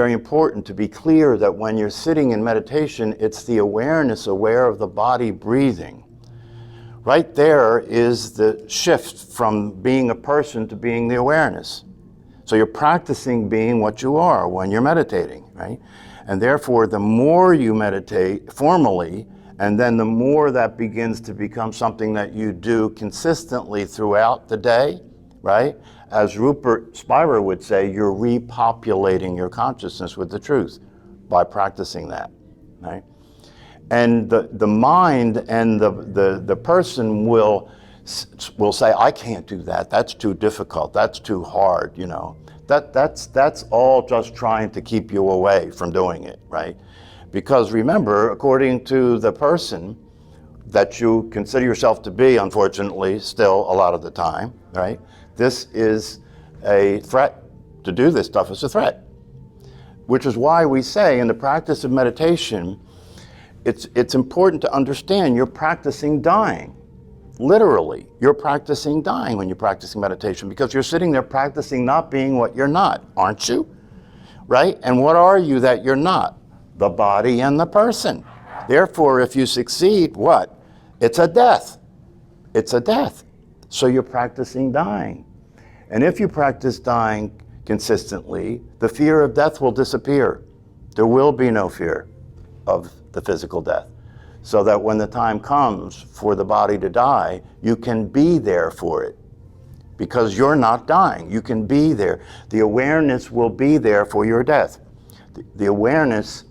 Very important to be clear that when you're sitting in meditation, it's the awareness, aware of the body breathing. Right there is the shift from being a person to being the awareness. So you're practicing being what you are when you're meditating, right? And therefore, the more you meditate formally, and then the more that begins to become something that you do consistently throughout the day, right? As Rupert Spira would say, you're repopulating your consciousness with the truth by practicing that, right? And the mind and the person will say, I can't do that. That's too difficult. That's too hard, you know. That's all just trying to keep you away from doing it, right? Because remember, according to the person that you consider yourself to be, unfortunately, still a lot of the time, right? This is a threat. To do this stuff is a threat. Which is why we say in the practice of meditation, it's important to understand you're practicing dying. Literally, you're practicing dying when you're practicing meditation, because you're sitting there practicing not being what you're not, aren't you? Right? And what are you that you're not? The body and the person. Therefore, if you succeed, what? It's a death. It's a death. So you're practicing dying. And if you practice dying consistently, the fear of death will disappear. There will be no fear of the physical death. So that when the time comes for the body to die, you can be there for it. Because you're not dying. You can be there. The awareness will be there for your death. The awareness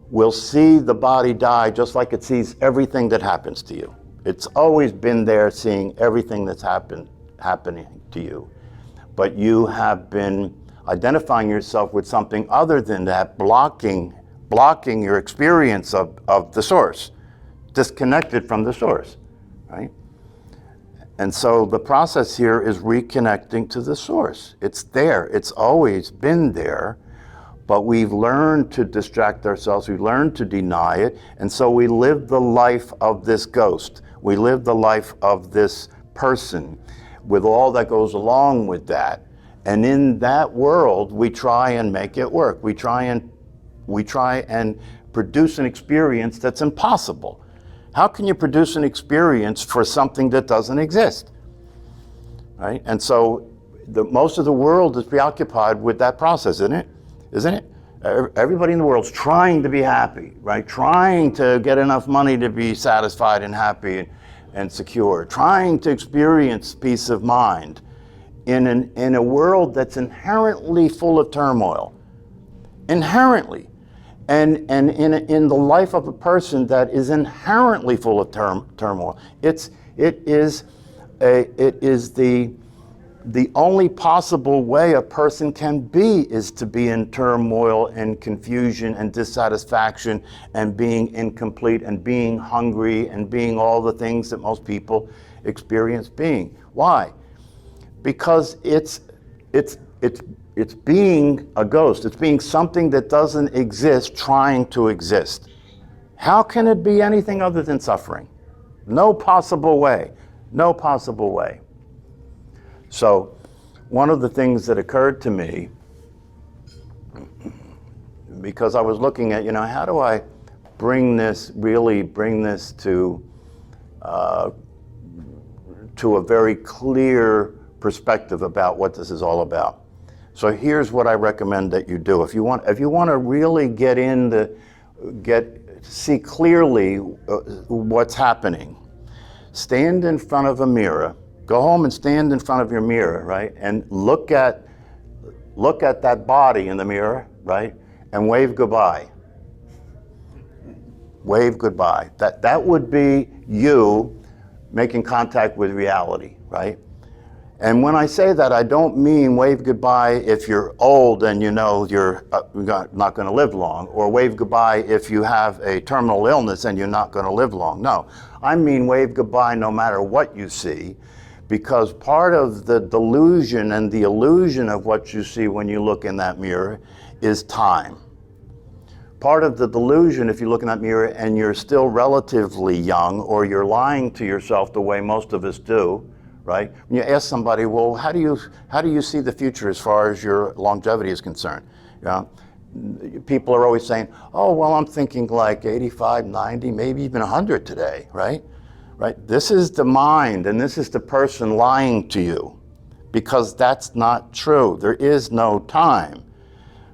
will see the body die just like it sees everything that happens to you. It's always been there, seeing everything that's happening to you. But you have been identifying yourself with something other than that, blocking your experience of the source, disconnected from the source, right? And so the process here is reconnecting to the source. It's there, it's always been there, but we've learned to distract ourselves, we've learned to deny it, and so we live the life of this ghost. We live the life of this person with all that goes along with that. And in that world, we try and make it work. We try and produce an experience that's impossible. How can you produce an experience for something that doesn't exist? Right? And so most of the world is preoccupied with that process, isn't it? Isn't it? Everybody in the world's trying to be happy, right? Trying to get enough money to be satisfied and happy and secure. Trying to experience peace of mind in a world that's inherently full of turmoil. Inherently. And in the life of a person that is inherently full of turmoil. It is the only possible way a person can be is to be in turmoil and confusion and dissatisfaction and being incomplete and being hungry and being all the things that most people experience being. Why? Because it's being a ghost. It's being something that doesn't exist trying to exist. How can it be anything other than suffering? No possible way. No possible way. So one of the things that occurred to me, because I was looking at, how do I really bring this to a very clear perspective about what this is all about. So here's what I recommend that you do. If you want to really see clearly what's happening, stand in front of a mirror. Go home and stand in front of your mirror, right? And look at that body in the mirror, right? And wave goodbye. Wave goodbye. That would be you making contact with reality, right? And when I say that, I don't mean wave goodbye if you're old and you're not going to live long, or wave goodbye if you have a terminal illness and you're not going to live long. No, I mean wave goodbye no matter what you see, because part of the delusion and the illusion of what you see when you look in that mirror is time. Part of the delusion, if you look in that mirror and you're still relatively young, or you're lying to yourself the way most of us do, right? When you ask somebody, well, how do you see the future as far as your longevity is concerned? You know, people are always saying, oh, well, I'm thinking like 85, 90, maybe even 100 today, right? Right? This is the mind, and this is the person lying to you, because that's not true. There is no time,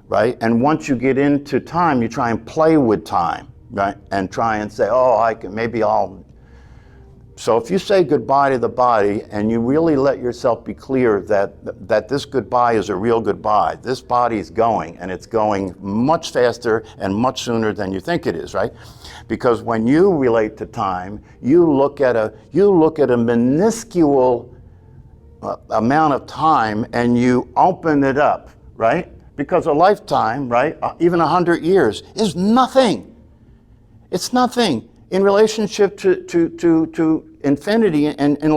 right? And once you get into time, you try and play with time, right? And try and say, oh, maybe I'll. So if you say goodbye to the body and you really let yourself be clear that this goodbye is a real goodbye, this body is going, and it's going much faster and much sooner than you think it is, right? Because when you relate to time, you look at a minuscule amount of time and you open it up, right? Because a lifetime, right, even 100 years is nothing. It's nothing in relationship to infinity, and in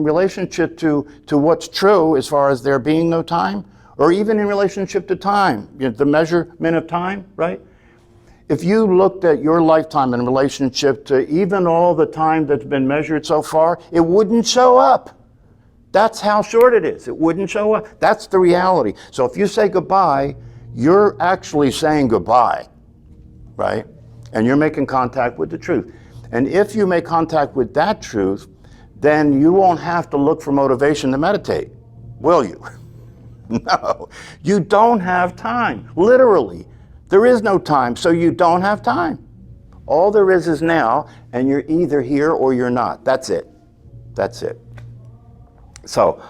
relationship to what's true as far as there being no time, or even in relationship to time, you know, the measurement of time, right? If you looked at your lifetime in relationship to even all the time that's been measured so far, it wouldn't show up. That's how short it is. It wouldn't show up. That's the reality. So if you say goodbye, you're actually saying goodbye, right? And you're making contact with the truth. And if you make contact with that truth, then you won't have to look for motivation to meditate, will you? No, you don't have time. Literally, there is no time, so you don't have time. All there is now, and you're either here or you're not. That's it. That's it. So,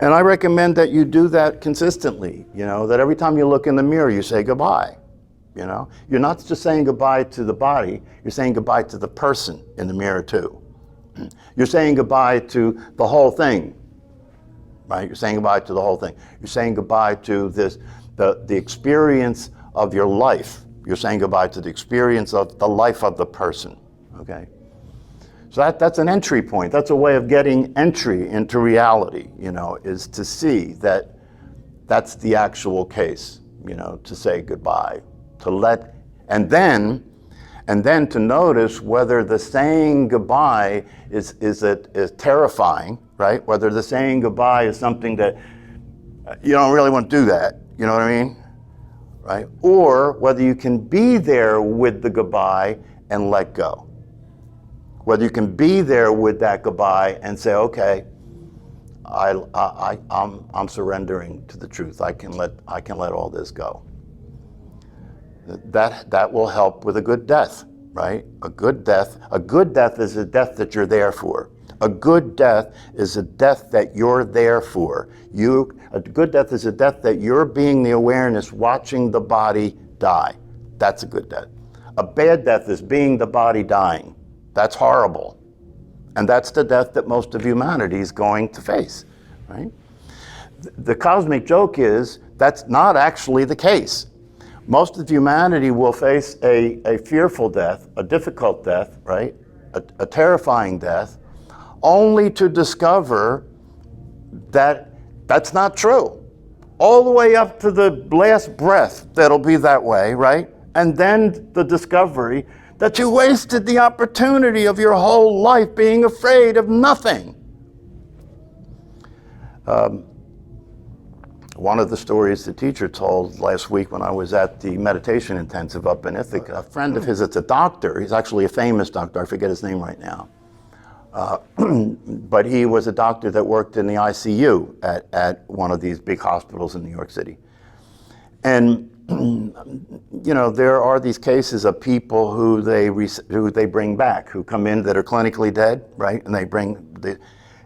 and I recommend that you do that consistently, you know, that every time you look in the mirror, you say goodbye. You know, you're not just saying goodbye to the body, you're saying goodbye to the person in the mirror too. You're saying goodbye to the whole thing, right? You're saying goodbye to the whole thing. You're saying goodbye to the experience of your life. You're saying goodbye to the experience of the life of the person, okay? So that's an entry point. That's a way of getting entry into reality, you know, is to see that that's the actual case, you know, to say goodbye. To let, and then to notice whether the saying goodbye is terrifying, right? Whether the saying goodbye is something that you don't really want to do that, you know what I mean? Right? Or whether you can be there with the goodbye and let go. Whether you can be there with that goodbye and say, okay, I'm surrendering to the truth. I can let all this go. That will help with a good death, right? A good death is a death that you're there for. A good death is a death that you're there for. A good death is a death that you're being the awareness watching the body die. That's a good death. A bad death is being the body dying. That's horrible. And that's the death that most of humanity is going to face, right? The cosmic joke is that's not actually the case. Most of humanity will face a fearful death, a difficult death, right? A terrifying death, only to discover that that's not true. All the way up to the last breath, that'll be that way, right? And then the discovery that you wasted the opportunity of your whole life being afraid of nothing. One of the stories the teacher told last week when I was at the meditation intensive up in Ithaca, a friend of his, it's a doctor, he's actually a famous doctor, I forget his name right now. But he was a doctor that worked in the ICU at one of these big hospitals in New York City. And you know, there are these cases of people who they bring back, who come in that are clinically dead, right? And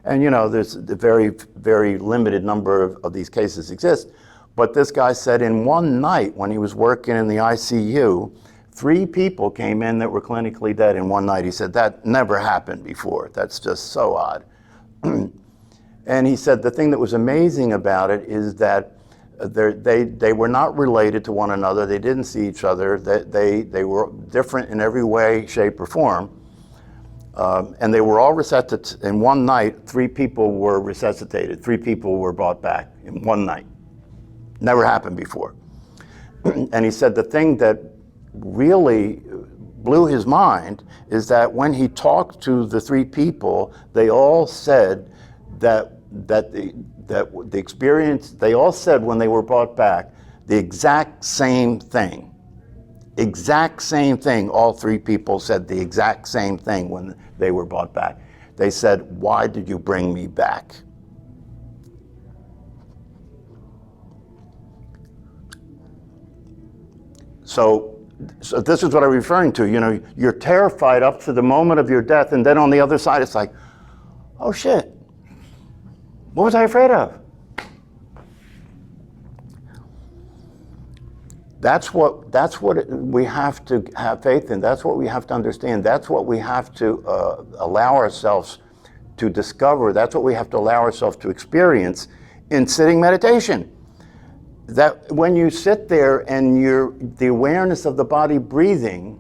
and you know, there's a very, very limited number of these cases exist. But this guy said in one night when he was working in the ICU, 3 people came in that were clinically dead in one night. He said that never happened before. That's just so odd. And he said the thing that was amazing about it is that they were not related to one another. They didn't see each other. They were different in every way, shape, or form. And they were all resuscitated. In one night, 3 people were resuscitated. 3 people were brought back in one night. Never happened before. And he said the thing that really blew his mind is that when he talked to the 3 people, they all said that the experience, they all said when they were brought back, the exact same thing. Exact same thing. All three people said the exact same thing when they were brought back. They said, "Why did you bring me back?" So this is what I'm referring to. You know, you're terrified up to the moment of your death, and then on the other side, it's like, oh shit, what was I afraid of? That's what we have to have faith in. That's what we have to understand. That's what we have to allow ourselves to discover. That's what we have to allow ourselves to experience in sitting meditation. That when you sit there and the awareness of the body breathing,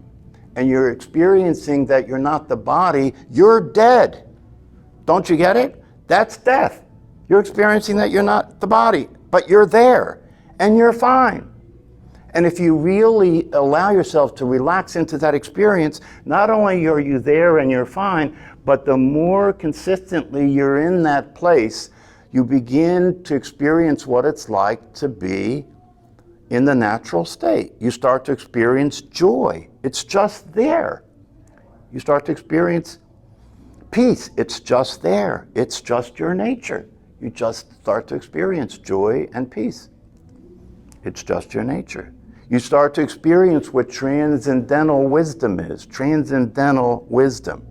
and you're experiencing that you're not the body, you're dead. Don't you get it? That's death. You're experiencing that you're not the body, but you're there, and you're fine. And if you really allow yourself to relax into that experience, not only are you there and you're fine, but the more consistently you're in that place, you begin to experience what it's like to be in the natural state. You start to experience joy. It's just there. You start to experience peace. It's just there. It's just your nature. You just start to experience joy and peace. It's just your nature. You start to experience what transcendental wisdom is. Transcendental wisdom.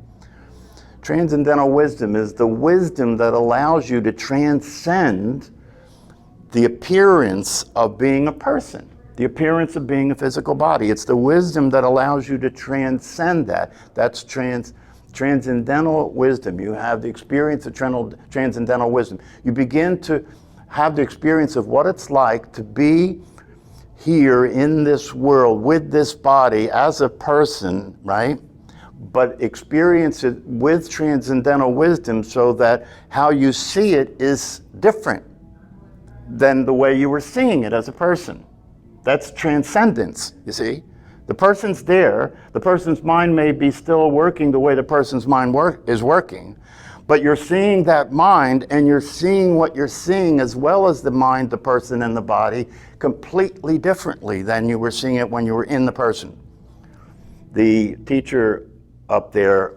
Transcendental wisdom is the wisdom that allows you to transcend the appearance of being a person, the appearance of being a physical body. It's the wisdom that allows you to transcend that. That's transcendental wisdom. You have the experience of transcendental wisdom. You begin to have the experience of what it's like to be here in this world with this body as a person, right? But experience it with transcendental wisdom so that how you see it is different than the way you were seeing it as a person. That's transcendence, you see? The person's there, the person's mind may be still working the way the person's mind is working, but you're seeing that mind and you're seeing what you're seeing as well as the mind, the person, and the body completely differently than you were seeing it when you were in the person. The teacher up there,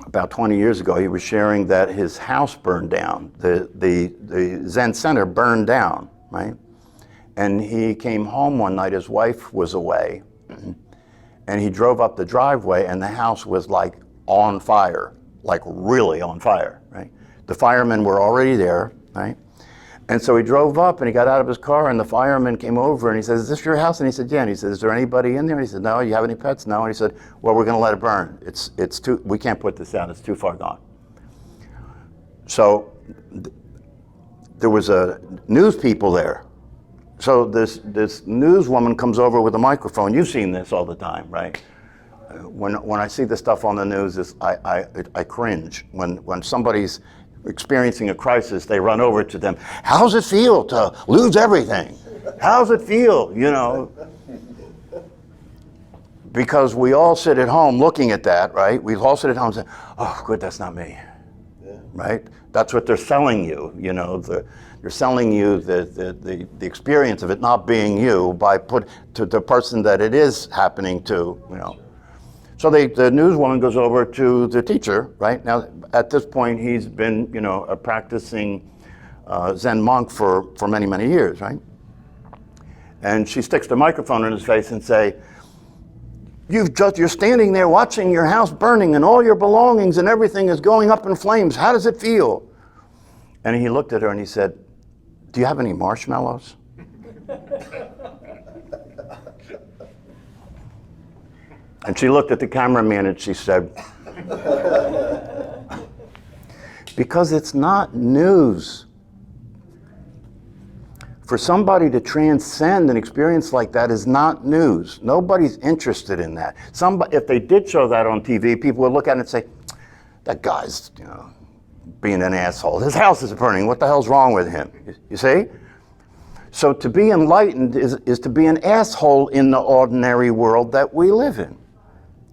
about 20 years ago, he was sharing that his house burned down. The Zen Center burned down, right? And he came home one night, his wife was away, and he drove up the driveway and the house was like on fire, like really on fire, right? The firemen were already there, right? And so he drove up and he got out of his car and the fireman came over and he said, "Is this your house?" And he said, "Yeah." And he said, "Is there anybody in there?" And he said, "No." "You have any pets?" "No." And he said, "Well, we're gonna let it burn. It's too, we can't put this out, it's too far gone." So there was a news people there. So this newswoman comes over with a microphone. You've seen this all the time, right? When I see this stuff on the news, I cringe. When somebody's experiencing a crisis, they run over to them. "How's it feel to lose everything? How's it feel?" You know, because we all sit at home looking at that, right? We all sit at home and say, "Oh, good, that's not me," right? That's what they're selling you. You know, they're selling you the experience of it not being you by put to the person that it is happening to. You know. So the newswoman goes over to the teacher, right? Now, at this point, he's been, you know, a practicing Zen monk for many, many years, right? And she sticks the microphone in his face and say, you're standing there watching your house burning and all your belongings and everything is going up in flames. How does it feel?" And he looked at her and he said, "Do you have any marshmallows?" And she looked at the cameraman and she said, "Because it's not news. For somebody to transcend an experience like that is not news. Nobody's interested in that. If they did show that on TV, people would look at it and say, that guy's, you know, being an asshole. His house is burning. What the hell's wrong with him?" You see? So to be enlightened is to be an asshole in the ordinary world that we live in.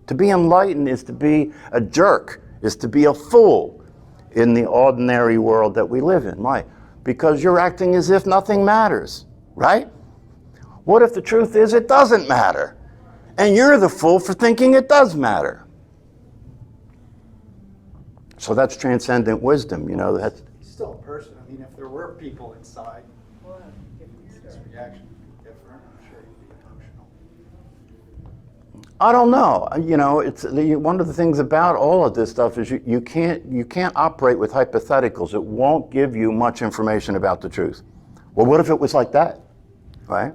To be enlightened is to be a jerk, is to be a fool in the ordinary world that we live in. Why? Because you're acting as if nothing matters, right? What if the truth is it doesn't matter? And you're the fool for thinking it does matter. So that's transcendent wisdom, you know. That's still a person. I mean, if there were people inside, his reaction would be different. I'm sure he'd be emotional. I don't know. You know, it's one of the things about all of this stuff is you can't operate with hypotheticals. It won't give you much information about the truth. Well, what if it was like that, right?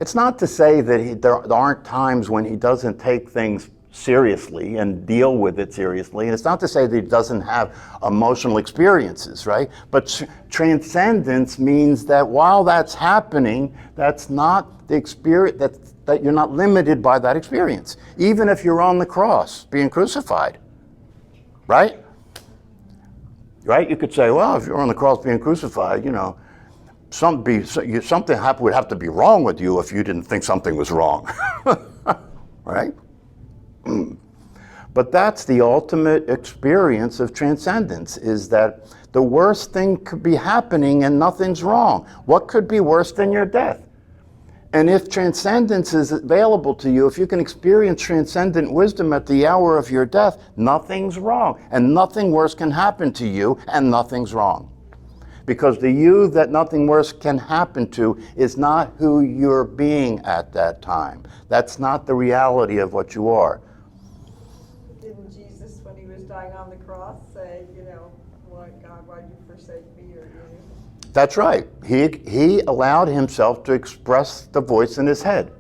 It's not to say that there aren't times when he doesn't take things seriously and deal with it seriously. And it's not to say that he doesn't have emotional experiences, right? But transcendence means that while that's happening, that's not the experience, that you're not limited by that experience. Even if you're on the cross being crucified, right? Right? You could say, well, if you're on the cross being crucified, you know, something would have to be wrong with you if you didn't think something was wrong, right? But that's the ultimate experience of transcendence, is that the worst thing could be happening and nothing's wrong. What could be worse than your death? And if transcendence is available to you, if you can experience transcendent wisdom at the hour of your death, nothing's wrong. And nothing worse can happen to you, and nothing's wrong. Because the you that nothing worse can happen to is not who you're being at that time. That's not the reality of what you are. Didn't Jesus, when he was dying on the cross, say, you know, Lord God, why did you forsake me? Or, you know? That's right. He allowed himself to express the voice in his head,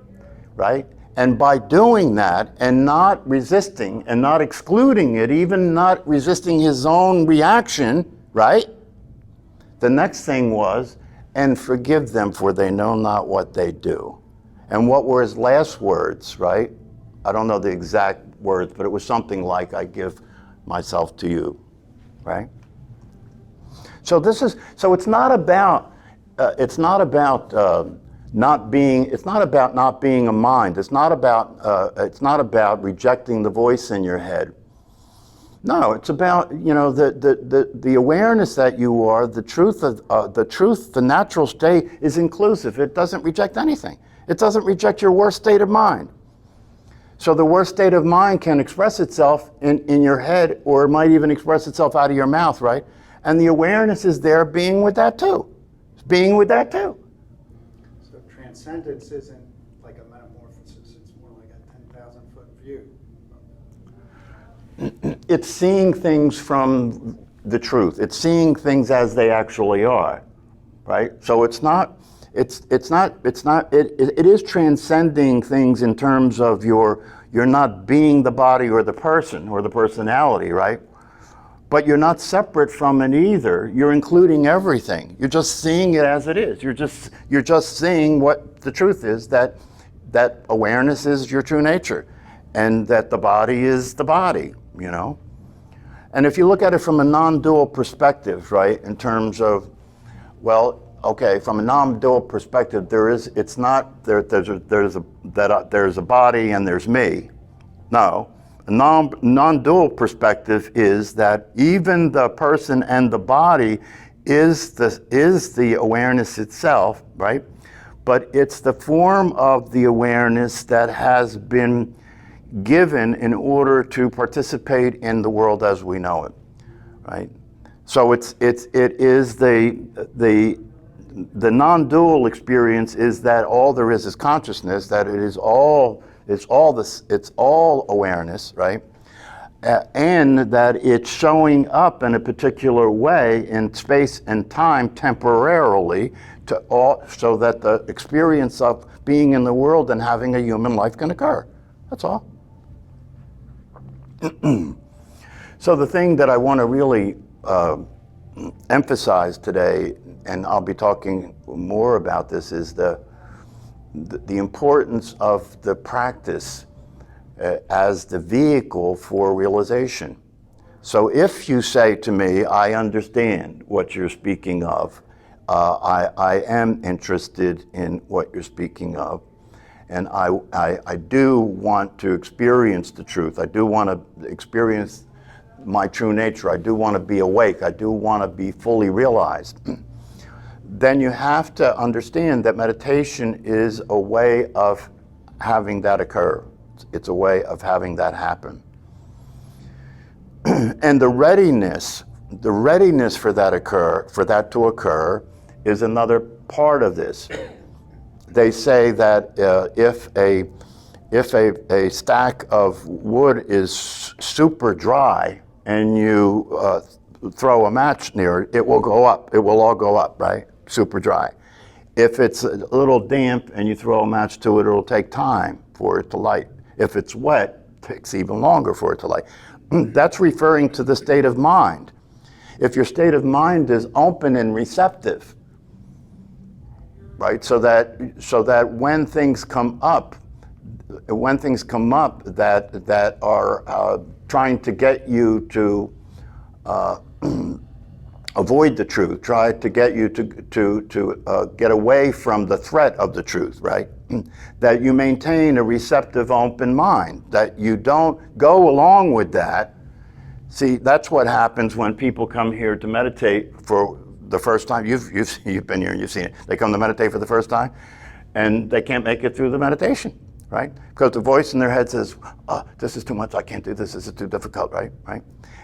right? And by doing that and not resisting and not excluding it, even not resisting his own reaction, right? The next thing was, and forgive them, for they know not what they do. And what were his last words, right? I don't know the exact words, but it was something like, I give myself to you, right? So it's not about not being a mind. It's not about rejecting the voice in your head. No, it's about, you know, the awareness that you are, the truth, the natural state is inclusive. It doesn't reject anything. It doesn't reject your worst state of mind. So the worst state of mind can express itself in your head, or it might even express itself out of your mouth, right? And the awareness is there being with that too. Being with that too. So transcendence isn't like a metamorphosis. It's more like a 10,000-foot view. It's seeing things from the truth. It's seeing things as they actually are, right? So it is transcending things in terms of you're not being the body or the person or the personality, right? But you're not separate from it either. You're including everything. You're just seeing it as it is. You're just seeing what the truth is, that awareness is your true nature, and that the body is the body, you know? And if you look at it from a non-dual perspective, right, in terms of, well, okay, from a non-dual perspective, there's a body and there's me. No, a non-dual perspective is that even the person and the body is the awareness itself, right? But it's the form of the awareness that has been given in order to participate in the world as we know it, right? So it is the non-dual experience is that all there is consciousness, that it's all awareness, right? And that it's showing up in a particular way in space and time temporarily so that the experience of being in the world and having a human life can occur. That's all. So the thing that I want to really emphasize today, and I'll be talking more about this, is the importance of the practice as the vehicle for realization. So if you say to me, I understand what you're speaking of, I am interested in what you're speaking of, and I do want to experience the truth. I do want to experience my true nature. I do want to be awake. I do want to be fully realized. Then you have to understand that meditation is a way of having that occur. It's a way of having that happen. And the readiness for that to occur is another part of this. They say that if a stack of wood is super dry and you throw a match near it, it will go up. It will all go up, right? Super dry. If it's a little damp and you throw a match to it, it'll take time for it to light. If it's wet, it takes even longer for it to light. That's referring to the state of mind. If your state of mind is open and receptive, right, so that when things come up that are trying to get you to avoid the truth, try to get you to get away from the threat of the truth, right? That you maintain a receptive, open mind, that you don't go along with that. See, that's what happens when people come here to meditate for the first time. You've been here and you've seen it. They come to meditate for the first time, and they can't make it through the meditation, right? Because the voice in their head says, this is too much, I can't do this, this is too difficult, right?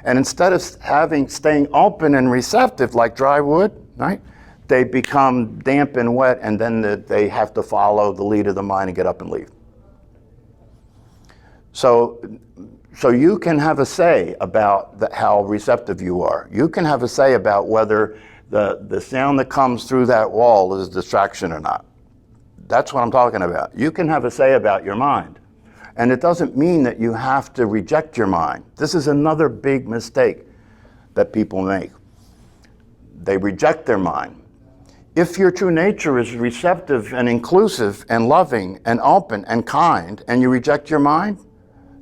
And instead of staying open and receptive like dry wood, right? They become damp and wet, and then they have to follow the lead of the mind and get up and leave. So you can have a say about how receptive you are. You can have a say about whether the sound that comes through that wall is a distraction or not. That's what I'm talking about. You can have a say about your mind. And it doesn't mean that you have to reject your mind. This is another big mistake that people make. They reject their mind. If your true nature is receptive and inclusive and loving and open and kind, and you reject your mind,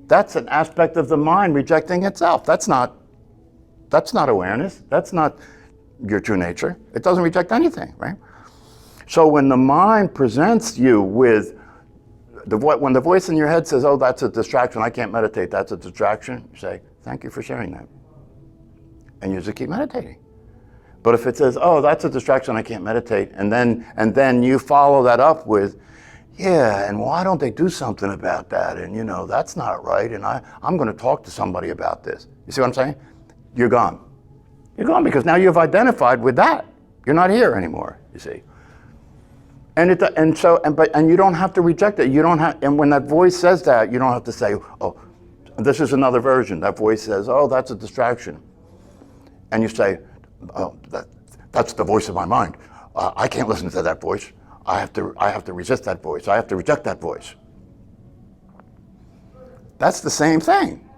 that's an aspect of the mind rejecting itself. That's not awareness. That's not your true nature. It doesn't reject anything, right? So when the mind presents you with when the voice in your head says, oh, that's a distraction, I can't meditate, that's a distraction, you say, thank you for sharing that. And you just keep meditating. But if it says, oh, that's a distraction, I can't meditate, and then you follow that up with, yeah, and why don't they do something about that? And that's not right, and I'm going to talk to somebody about this. You see what I'm saying? You're gone. You're gone because now you've identified with that. You're not here anymore, you see. And you don't have to reject it. You don't have, and when that voice says that, you don't have to say, oh, this is another version. That voice says, oh, that's a distraction. And you say, oh, that's the voice of my mind. I can't listen to that voice. I have to resist that voice. I have to reject that voice. That's the same thing,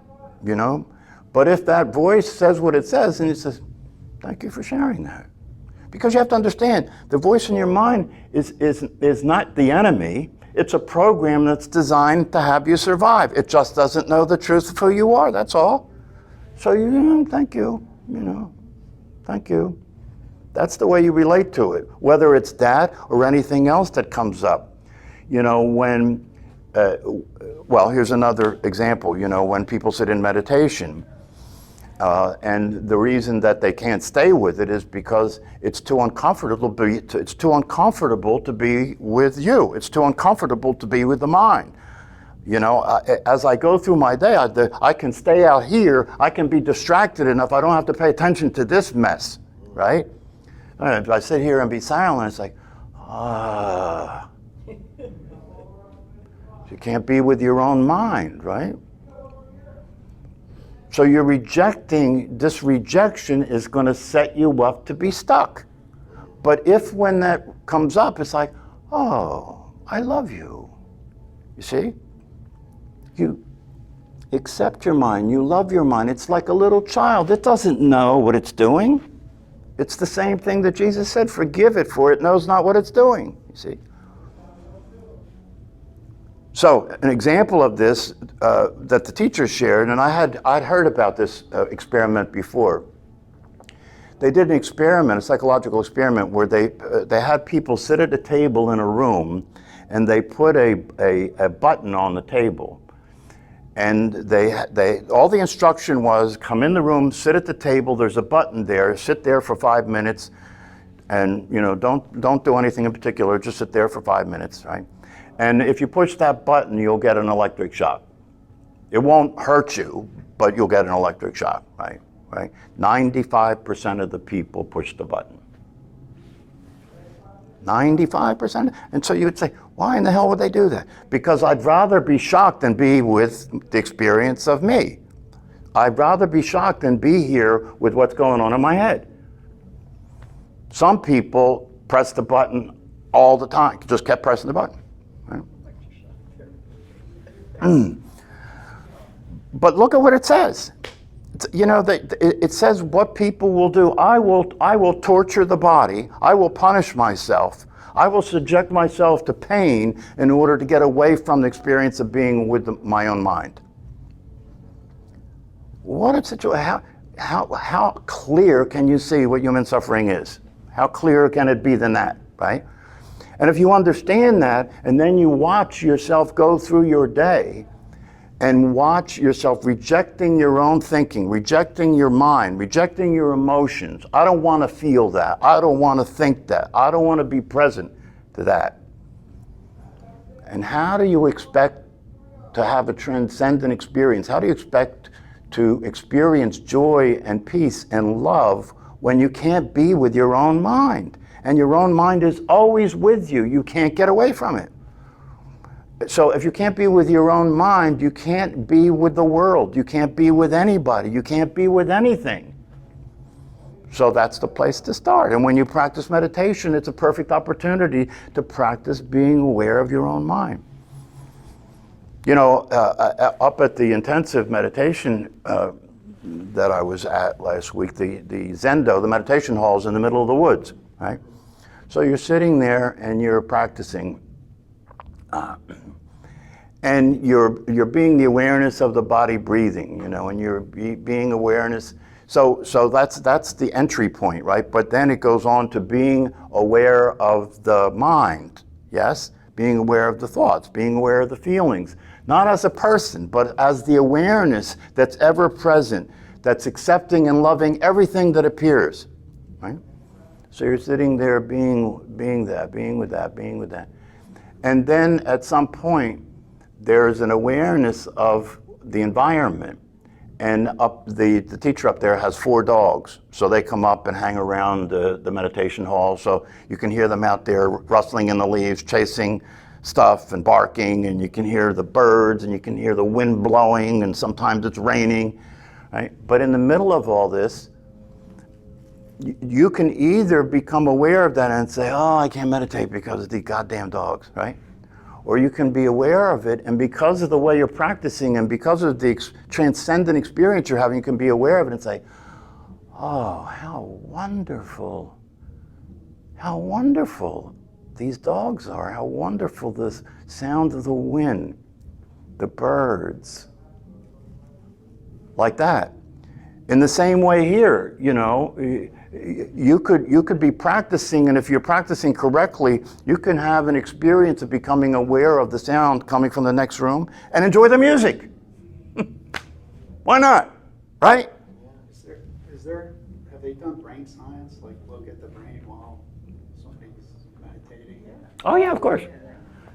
But if that voice says what it says, and it says, thank you for sharing that. Because you have to understand, the voice in your mind is not the enemy. It's a program that's designed to have you survive. It just doesn't know the truth of who you are, that's all. So thank you, thank you. That's the way you relate to it, whether it's that or anything else that comes up. When, here's another example, when people sit in meditation, and the reason that they can't stay with it is because it's too uncomfortable to be with you. It's too uncomfortable to be with the mind. As I go through my day, I can stay out here. I can be distracted enough. I don't have to pay attention to this mess, right? If I sit here and be silent, it's like, You can't be with your own mind, right? So you're rejecting, this rejection is going to set you up to be stuck. But if when that comes up, it's like, oh, I love you. You see? You accept your mind, you love your mind. It's like a little child. It doesn't know what it's doing. It's the same thing that Jesus said, forgive it, for it knows not what it's doing. You see? So an example of this that the teacher shared, and I'd heard about this experiment before. They did an experiment, a psychological experiment, where they had people sit at a table in a room, and they put a button on the table. And all the instruction was, come in the room, sit at the table, there's a button there, sit there for 5 minutes, and don't do anything in particular, just sit there for 5 minutes, right? And if you push that button, you'll get an electric shock. It won't hurt you, but you'll get an electric shock, right? 95% of the people push the button. 95%? And so you would say, why in the hell would they do that? Because I'd rather be shocked than be with the experience of me. I'd rather be shocked than be here with what's going on in my head. Some people press the button all the time, just kept pressing the button. Right? But look at what it says. It says what people will do. I will torture the body. I will punish myself. I will subject myself to pain in order to get away from the experience of being with my own mind. What a situation! How clear can you see what human suffering is? How clear can it be than that, right? And if you understand that, and then you watch yourself go through your day, and watch yourself rejecting your own thinking, rejecting your mind, rejecting your emotions. I don't want to feel that. I don't want to think that. I don't want to be present to that. And how do you expect to have a transcendent experience? How do you expect to experience joy and peace and love when you can't be with your own mind? And your own mind is always with you. You can't get away from it. So if you can't be with your own mind, you can't be with the world. You can't be with anybody. You can't be with anything. So that's the place to start. And when you practice meditation, it's a perfect opportunity to practice being aware of your own mind. Up at the intensive meditation that I was at last week, the Zendo, the meditation hall, is in the middle of the woods, right? So you're sitting there and you're practicing. And you're being the awareness of the body breathing, and you're being awareness. So that's the entry point, right? But then it goes on to being aware of the mind, yes? Being aware of the thoughts, being aware of the feelings, not as a person, but as the awareness that's ever present, that's accepting and loving everything that appears, right? So you're sitting there being that, being with that. And then at some point, there's an awareness of the environment. And the teacher up there has 4 dogs. So they come up and hang around the meditation hall. So you can hear them out there rustling in the leaves, chasing stuff and barking. And you can hear the birds and you can hear the wind blowing. And sometimes it's raining, right? But in the middle of all this, you can either become aware of that and say, oh, I can't meditate because of these goddamn dogs, right? Or you can be aware of it, and because of the way you're practicing and because of the transcendent experience you're having, you can be aware of it and say, oh, how wonderful these dogs are, how wonderful the sound of the wind, the birds, like that. In the same way here, you could be practicing, and if you're practicing correctly, you can have an experience of becoming aware of the sound coming from the next room and enjoy the music. Why not? Right? Have they done brain science, like look at the brain while somebody's meditating? Oh yeah, of course.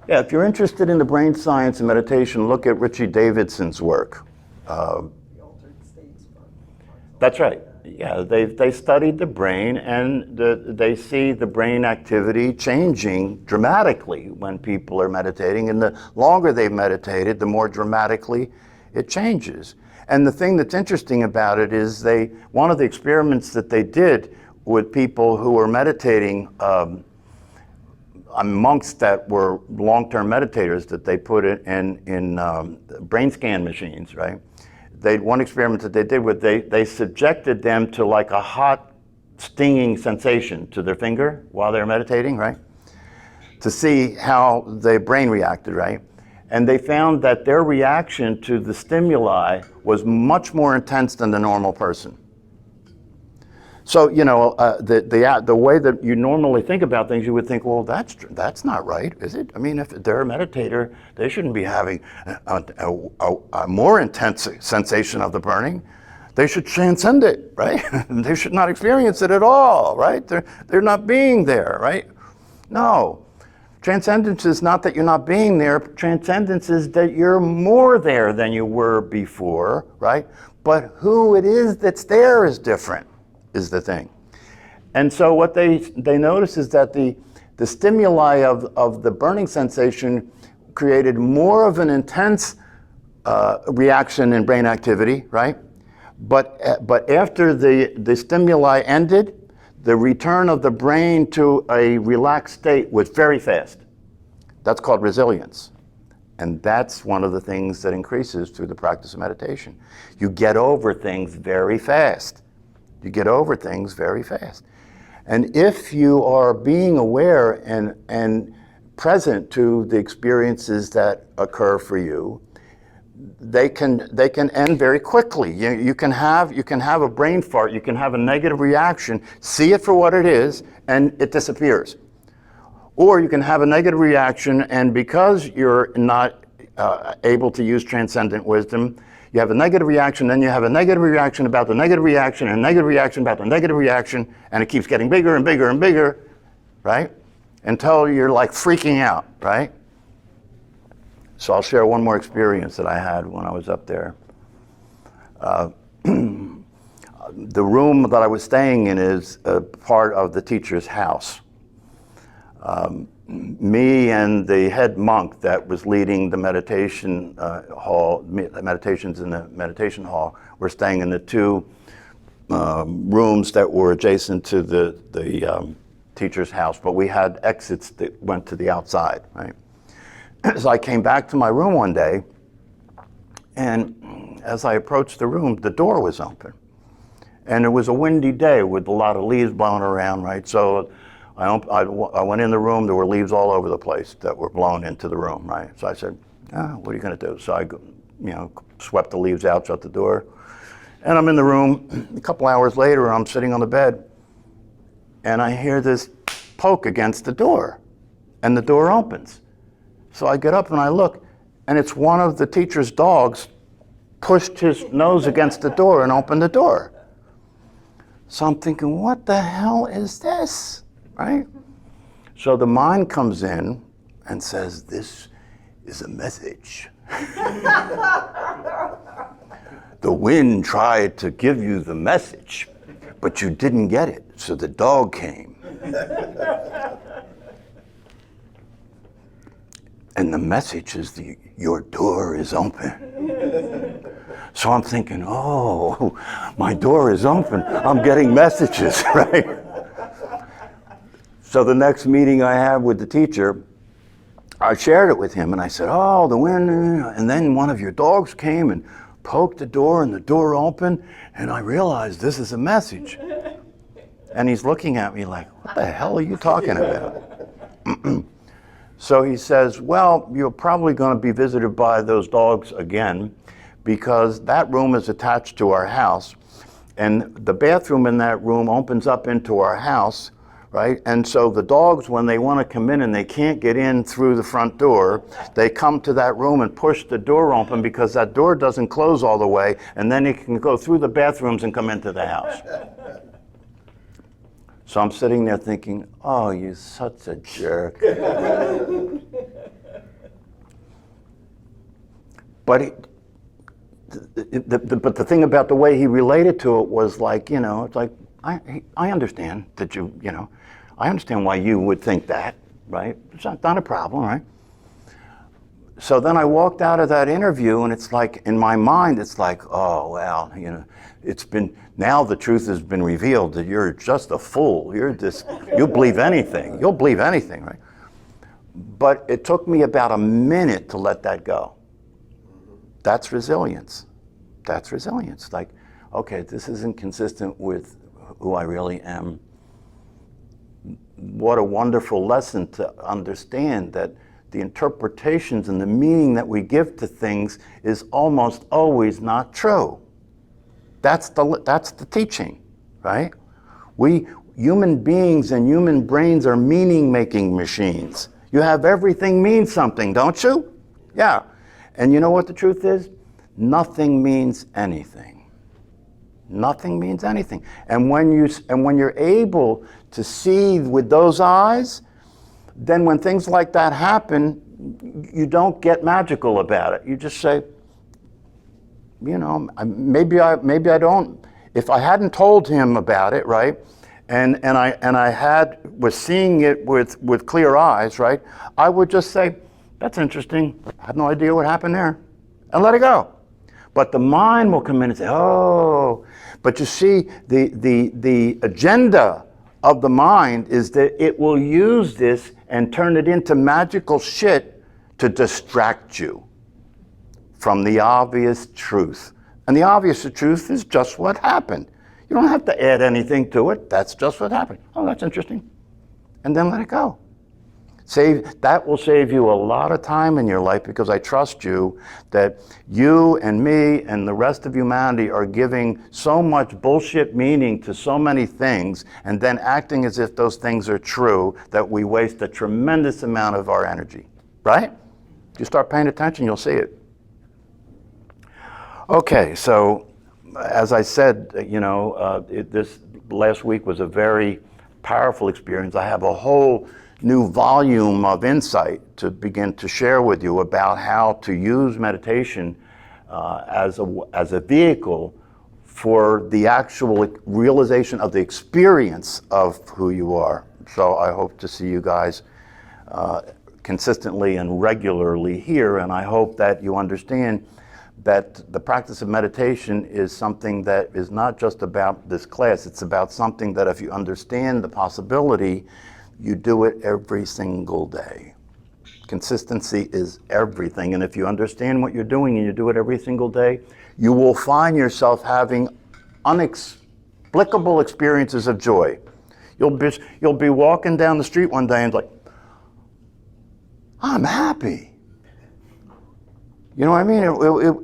Yeah, if you're interested in the brain science and meditation, look at Richie Davidson's work. That's right. Yeah, they studied the brain, and they see the brain activity changing dramatically when people are meditating. And the longer they've meditated, the more dramatically it changes. And the thing that's interesting about it is one of the experiments that they did with people who were meditating, monks that were long-term meditators, that they put it in brain scan machines, right? One experiment that they did with, they subjected them to like a hot stinging sensation to their finger while they're meditating, right? To see how the brain reacted, right? And they found that their reaction to the stimuli was much more intense than the normal person. So, the way that you normally think about things, you would think, well, that's not right, is it? I mean, if they're a meditator, they shouldn't be having a more intense sensation of the burning. They should transcend it, right? They should not experience it at all, right? They're not being there, right? No. Transcendence is not that you're not being there. Transcendence is that you're more there than you were before, right? But who it is that's there is different, is the thing. And so what they notice is that the stimuli of the burning sensation created more of an intense reaction in brain activity, right? But after the stimuli ended, the return of the brain to a relaxed state was very fast. That's called resilience. And that's one of the things that increases through the practice of meditation. You get over things very fast. You get over things very fast. And if you are being aware and present to the experiences that occur for you, they can end very quickly. You can have a brain fart, you can have a negative reaction, see it for what it is, and it disappears. Or you can have a negative reaction, and because you're not able to use transcendent wisdom, you have a negative reaction, then you have a negative reaction about the negative reaction, and a negative reaction about the negative reaction, and it keeps getting bigger and bigger and bigger, right? Until you're like freaking out, right? So I'll share one more experience that I had when I was up there. The room that I was staying in is a part of the teacher's house. Me and the head monk that was leading the meditation meditations in the meditation hall were staying in the two rooms that were adjacent to the teacher's house, but we had exits that went to the outside, right? So I came back to my room one day, and as I approached the room, the door was open. And it was a windy day with a lot of leaves blowing around, right? So I went in the room, there were leaves all over the place that were blown into the room, right? So I said, what are you gonna do? So I swept the leaves out, shut the door, and I'm in the room. A couple hours later, I'm sitting on the bed, and I hear this poke against the door, and the door opens. So I get up and I look, and it's one of the teacher's dogs pushed his nose against the door and opened the door. So I'm thinking, what the hell is this, right? So the mind comes in and says, this is a message. The wind tried to give you the message, but you didn't get it, so the dog came. And the message is your door is open. So I'm thinking, oh, my door is open. I'm getting messages, right? So the next meeting I had with the teacher, I shared it with him, and I said, oh, the wind, and then one of your dogs came and poked the door, and the door opened, and I realized this is a message. And he's looking at me like, what the hell are you talking about? So he says, well, you're probably going to be visited by those dogs again because that room is attached to our house, and the bathroom in that room opens up into our house, right? And so the dogs, when they want to come in and they can't get in through the front door, they come to that room and push the door open because that door doesn't close all the way, and then they can go through the bathrooms and come into the house. So I'm sitting there thinking, oh, you're such a jerk. But the thing about the way he related to it was like, it's like, I understand that I understand why you would think that, right? It's not a problem, right? So then I walked out of that interview, and it's like, in my mind, it's like, oh, well, now the truth has been revealed that you're just a fool. You'll believe anything. You'll believe anything, right? But it took me about a minute to let that go. That's resilience. That's resilience. Like, okay, this isn't consistent with who I really am. What a wonderful lesson to understand that the interpretations and the meaning that we give to things is almost always not true. That's the teaching, right? Human beings and human brains are meaning-making machines. You have everything mean something, don't you? Yeah. And you know what the truth is? Nothing means anything. Nothing means anything. And when you're able to see with those eyes, then when things like that happen, you don't get magical about it. You just say, you know, maybe I don't. If I hadn't told him about it, right, and I was seeing it with clear eyes, right, I would just say, that's interesting. I have no idea what happened there, and let it go. But the mind will come in and say, oh. But you see, the agenda of the mind is that it will use this and turn it into magical shit to distract you from the obvious truth. And the obvious truth is just what happened. You don't have to add anything to it. That's just what happened. Oh, that's interesting. And then let it go. That will save you a lot of time in your life, because I trust you that you and me and the rest of humanity are giving so much bullshit meaning to so many things and then acting as if those things are true that we waste a tremendous amount of our energy, right? If you start paying attention, you'll see it. Okay, so as I said, this last week was a very powerful experience. I have a whole new volume of insight to begin to share with you about how to use meditation as a vehicle for the actual realization of the experience of who you are. So I hope to see you guys consistently and regularly here, and I hope that you understand that the practice of meditation is something that is not just about this class. It's about something that, if you understand the possibility, you do it every single day. Consistency is everything, and if you understand what you're doing and you do it every single day, you will find yourself having inexplicable experiences of joy. You'll be walking down the street one day and like, I'm happy. You know what I mean?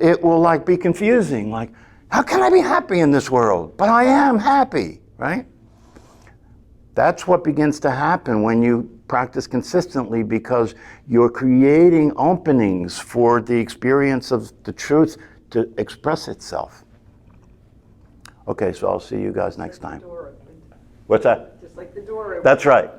It will like be confusing. Like, how can I be happy in this world? But I am happy, right? That's what begins to happen when you practice consistently, because you're creating openings for the experience of the truth to express itself. Okay, so I'll see you guys next time. Door opened. What's that? Just like the door opened. That's right.